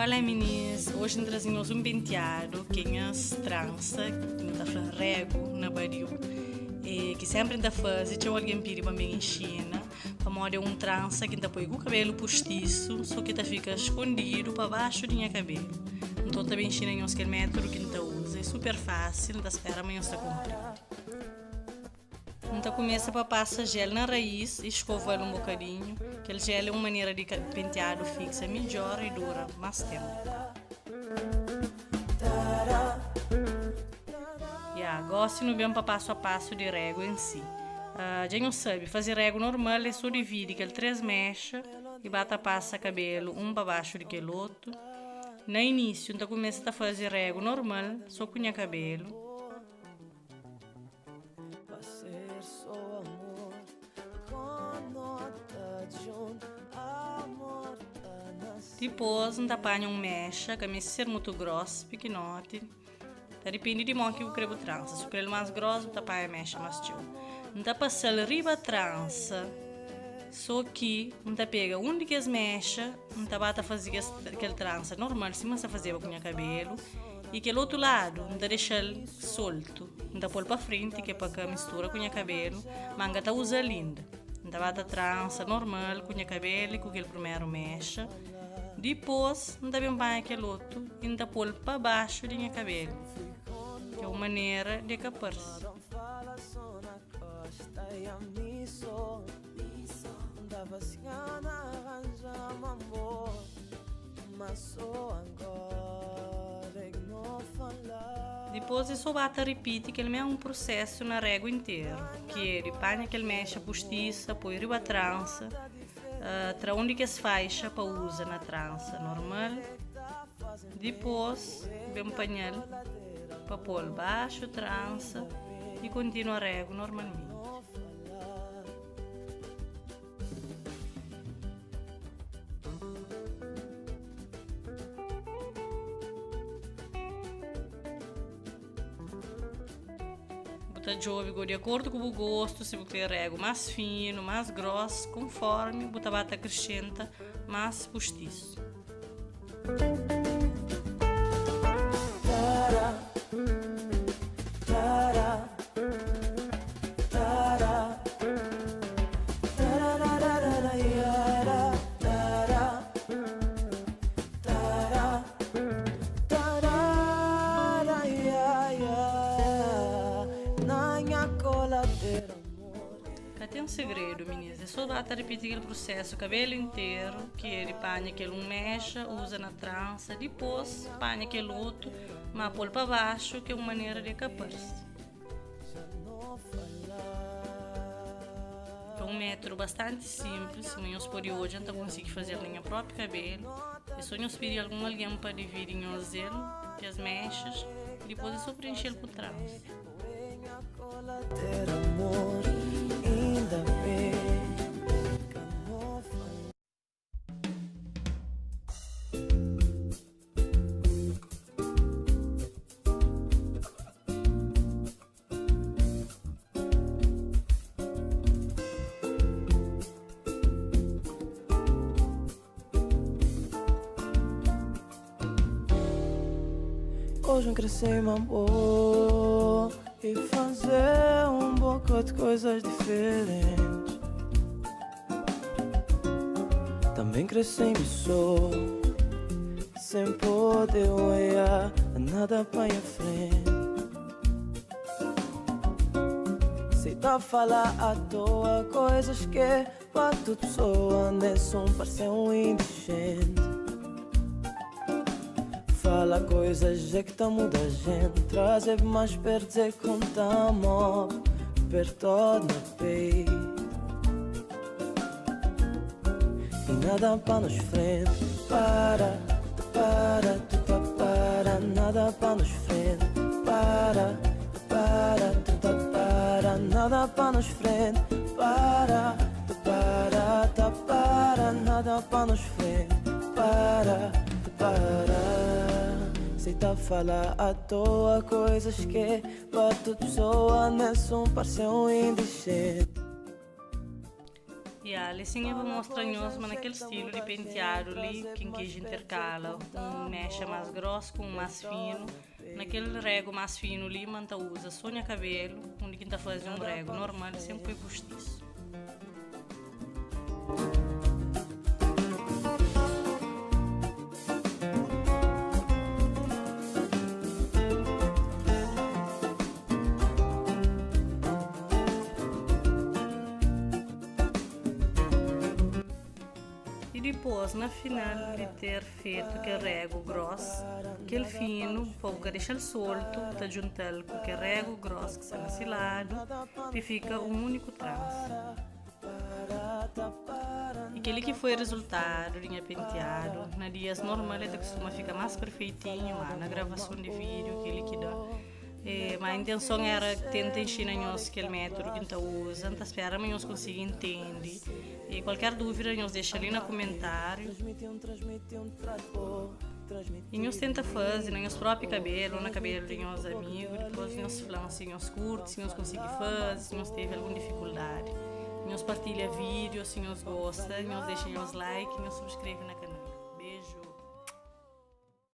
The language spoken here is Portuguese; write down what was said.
Olá meninas, hoje trazemos um penteado que é as trança, que não está rego na barriga, que sempre ainda faz, e alguém pede para mim em China, para moda um trança que ainda põe com o cabelo postiço, só que fica escondido para baixo do minha cabelo. Então também em China aquele método que ainda usa, é super fácil, ainda espera amanhã está cumprido. Então começa para passar gel na raiz e escova um bocadinho, que o gel é uma maneira de penteado fixa melhor e dura mais tempo. Gosto no bem para passo a passo de rego em si. Já não sabe, fazer rego normal é só dividir aquele 3 mechas e bata passa cabelo um para baixo de aquele outro. No início, então começa a fazer rego normal, só com o cabelo. Depois, não apanha um mecha, que é ser muito grosso, pequenote. Depende de como que eu quero trança. Se ele mais grosso, não apanha a mecha mais tio. Não passa riba a trança, só que não pega um de que as mechas, não bata fazer aquele trança normal, se você fazer com o cabelo. E aquele outro lado, não deixa ele solto. Não pôr para frente, que é para que mistura com o cabelo, mas não usa linda. Não bata trança normal com o cabelo e com aquele primeiro mecha. Depois, não dá bem aquele outro e não pôr para baixo do meu cabelo, que é uma maneira de capar-se. Depois é só bata repite que ele é um processo na régua inteira, que é de panha que ele mexe postiça, põe riba a trança, tra onde que as faixa para usar na trança normal. Depois bem um pañal para pôr baixo trança e continua a rego normalmente. Bota jovem de acordo com o gosto, se você quer rego mais fino, mais grosso, conforme bota bata acrescenta mais postiço. Tem um segredo, meninas, é só bata repetir aquele processo o cabelo inteiro, que ele panha aquele um mecha, usa na trança, depois panha aquele outro, mas pôr para baixo, que é uma maneira de capar-se. É um método bastante simples, mas por hoje não consigo fazer no meu próprio cabelo, é só pedir alguém para dividir em ele, que as mechas, e depois é só preencher com trança. Hoje cresci meu amor e fazer um pouco de coisas diferentes. Também cresci e sou sem poder olhar nada para a frente. Se tá a falar à toa coisas que para toda pessoa nem são parecer um indigente. Fala coisas é que tá muda a gente, trazer mais perto dizer que amor perto no peito. E nada para nos frente, para, tu tá para, nada para nos frente, para, tu tá para, nada para nos frente, para, tá para, nada para nos frente, para. Se tá a falar à toa coisas que para toda pessoa não são parecer um indigente. Ali sim eu vou mostrar nós, mas naquele estilo de penteado ali, que intercala mecha mais grosso com mais fino. Naquele rego mais fino ali, manta usa sonha cabelo, onde quem tá fazendo um rego normal sempre foi postiço. E depois, na final de ter feito aquele rego grosso, aquele fino, pouco deixa ele solto, tá juntando com aquele rego grosso que está nesse lado, e fica um único tranço. E aquele que foi o resultado de minha penteado, na dias normais ele costuma ficar mais perfeitinho, mas na gravação de vídeo, aquele que dá. Mas a intenção era tentar ensinar nós aquele método que a gente usa, então espera que nós consigamos entender. E qualquer dúvida, nós deixa ali no comentário. E nós tenta fazer no nosso próprio cabelo, no cabelo de nossos amigos, depois nós falamos se nós curte, se nós conseguimos fazer, se nós teve alguma dificuldade. Nós partilha vídeo, se nós gosta, nós deixa nos like e nós subscreve no canal. Beijo!